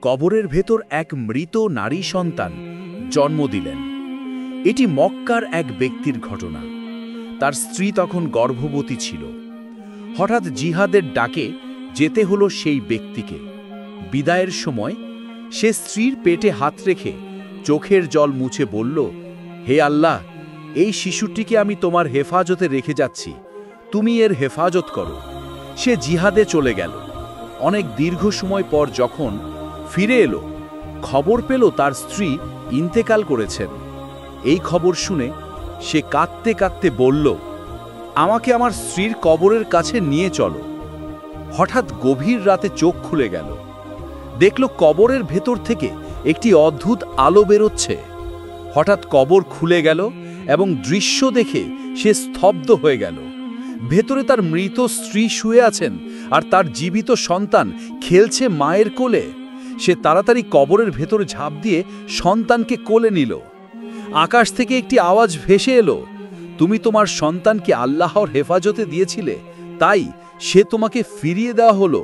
কবরের ভেতর এক মৃত নারী সন্তান জন্ম দিলেন। এটি মক্কার এক ব্যক্তির ঘটনা। তার স্ত্রী তখন গর্ভবতী ছিল। হঠাৎ জিহাদের ডাকে যেতে হলো সেই ব্যক্তিকে। বিদায়ের সময় সে স্ত্রীর পেটে হাত রেখে চোখের জল মুছে বলল, হে আল্লাহ, এই শিশুটিকে আমি তোমার হেফাজতে রেখে যাচ্ছি, তুমি এর হেফাজত করো। সে জিহাদে চলে গেল। অনেক দীর্ঘ সময় পর যখন ফিরে এলো, খবর পেল তার স্ত্রী ইন্তেকাল করেছেন। এই খবর শুনে সে কাঁদতে কাঁদতে বলল, আমাকে আমার স্ত্রীর কবরের কাছে নিয়ে চলো। হঠাৎ গভীর রাতে চোখ খুলে গেল, দেখল কবরের ভেতর থেকে একটি অদ্ভুত আলো বেরোচ্ছে। হঠাৎ কবর খুলে গেল এবং দৃশ্য দেখে সে স্তব্ধ হয়ে গেল। ভেতরে তার মৃত স্ত্রী শুয়ে আছেন আর তার জীবিত সন্তান খেলছে মায়ের কোলে। সে তাড়াতাড়ি কবরের ভেতরে ঝাঁপ দিয়ে সন্তানকে কোলে নিল। আকাশ থেকে একটি আওয়াজ ভেসে এলো, তুমি তোমার সন্তানকে আল্লাহর হেফাজতে দিয়েছিলে, তাই সে তোমাকে ফিরিয়ে দেওয়া হলো।